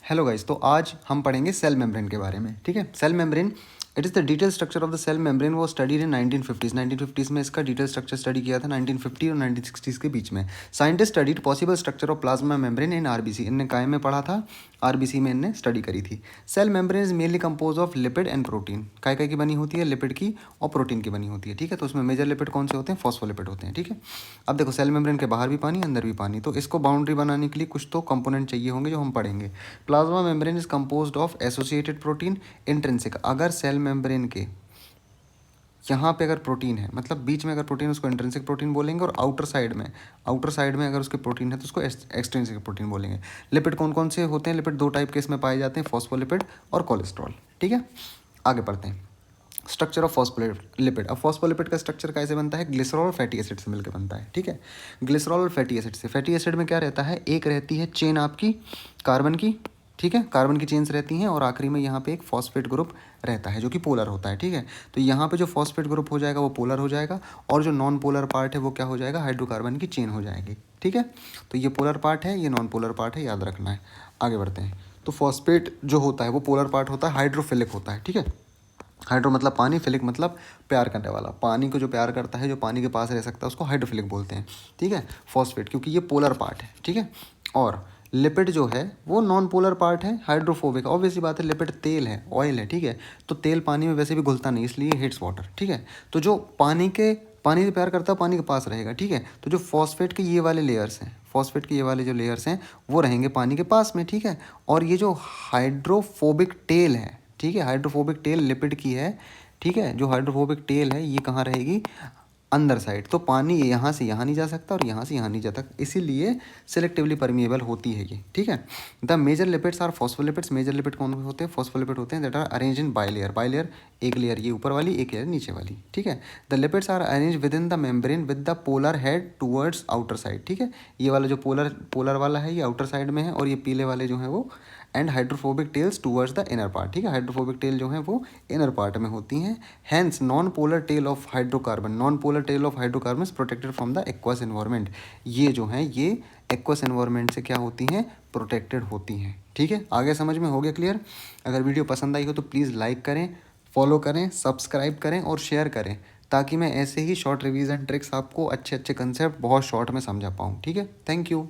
Hello guys, तो आज हम पढ़ेंगे सेल मेम्ब्रेन के बारे में। ठीक है, cell membrane it is the detail structure of the cell membrane वो स्टडीड इन 1950s। 1950s में इसका डिटेल स्ट्रक्चर स्टडी किया था, 1950 और 1960s के बीच में। Scientist studied possible structure of plasma membrane in RBC. इनने काय में पढ़ा था, आरबीसी में इनने स्टडी करी थी। Cell membrane is mainly compose of lipid and protein. काय काय की बनी होती है? लिपिड की और प्रोटीन की बनी होती है। ठीक है, तो उसमें मेजर लिपिड कौन से होते हैं? फॉस्फोलिपिड होते हैं। ठीक है, अब देखो सेल मेम्ब्रेन के बाहर भी पानी, अंदर भी पानी, तो इसको बाउंड्री बनाने के लिए कुछ तो कंपोनेंट चाहिए होंगे जो हम पढ़ेंगे। Plasma membrane is composed of associated protein, intrinsic. अगर सेल मेम्ब्रेन के यहाँ पे अगर प्रोटीन है, मतलब बीच में अगर प्रोटीन, उसको इंट्रिंसिक प्रोटीन बोलेंगे, और आउटर साइड में अगर उसके प्रोटीन है तो उसको एक्सट्रिंसिक प्रोटीन बोलेंगे। लिपिड कौन कौन से होते हैं? लिपिड दो टाइप के इसमें पाए जाते हैं, फॉस्फोलिपिड और कोलेस्ट्रॉल। ठीक है, आगे पढ़ते हैं। Structure of phospholipid. अब फॉस्फोलिपिड का स्ट्रक्चर कैसे बनता है? ग्लिसरॉल और फैटी एसिड से मिलकर बनता है। ठीक है, ग्लिसरॉल और फैटी एसिड से। फैटी एसिड में क्या रहता है? एक रहती है चेन आपकी कार्बन की, ठीक है, कार्बन की चेन्स रहती हैं, और आखिरी में यहाँ पे एक फॉस्फेट ग्रुप रहता है जो कि पोलर होता है। ठीक है, तो यहाँ पे जो फॉस्फेट ग्रुप हो जाएगा वो पोलर हो जाएगा, और जो नॉन पोलर पार्ट है वो क्या हो जाएगा? हाइड्रोकार्बन की चेन हो जाएगी। ठीक है, तो ये पोलर पार्ट है, ये नॉन पोलर पार्ट है, याद रखना है। आगे बढ़ते हैं। तो फॉस्फेट जो होता है वो पोलर पार्ट होता है, हाइड्रोफिलिक होता है। ठीक है, हाइड्रो मतलब पानी, फिलिक मतलब प्यार करने वाला। पानी को जो प्यार करता है, जो पानी के पास रह सकता है, उसको हाइड्रोफिलिक बोलते हैं। ठीक है, फॉस्फेट, क्योंकि ये पोलर पार्ट है। ठीक है, और लिपिड जो है वो नॉन पोलर पार्ट है, हाइड्रोफोबिक। ऑब्वियसली बात है, लिपिड तेल है, ऑयल है। ठीक है, तो तेल पानी में वैसे भी घुलता नहीं, इसलिए हिट्स वाटर। ठीक है, तो जो पानी से प्यार करता है, पानी के पास रहेगा। ठीक है, तो जो फॉस्फेट के ये वाले लेयर्स हैं, फॉस्फेट के ये वाले जो लेयर्स हैं वो रहेंगे पानी के पास में। ठीक है, और ये जो हाइड्रोफोबिक टेल है, ठीक है, हाइड्रोफोबिक टेल लिपिड की है। ठीक है, जो हाइड्रोफोबिक टेल है ये कहाँ रहेगी? अंदर साइड। तो पानी यहाँ से यहाँ नहीं जा सकता और यहाँ से यहाँ नहीं जाता, इसीलिए सिलेक्टिवली परमिएबल होती है ये। ठीक है, the major lipids are phospholipids. Major lipid कौन होते हैं? फॉस्फोलिपिड होते हैं, that are arrange in bilayer. Bilayer, एक लेयर ये ऊपर वाली, एक लेयर नीचे वाली। ठीक है, the lipids are arrange with in the membrane with the polar head towards outer side. ठीक है, ये वाला जो पोलर वाला है ये आउटर साइड में है, और ये पीले वाले जो हैं वो and hydrophobic tails towards the inner part. ठीक है, हाइड्रोफोबिक टेल जो है वो इनर पार्ट में होती हैं। Hence non polar tail of hydrocarbon, non polar tail of hydrocarbon protected from the aqueous environment. ये जो हैं ये एक्वस एनवायरनमेंट से क्या होती हैं? प्रोटेक्टेड होती हैं। ठीक है, आगे समझ में हो गया? क्लियर? अगर वीडियो पसंद आई हो तो प्लीज़ लाइक करें, फॉलो करें, सब्सक्राइब करें और शेयर करें, ताकि मैं ऐसे ही शॉर्ट रिवीजन ट्रिक्स आपको अच्छे अच्छे कंसेप्ट बहुत शॉर्ट में समझा पाऊँ। ठीक है, थैंक यू।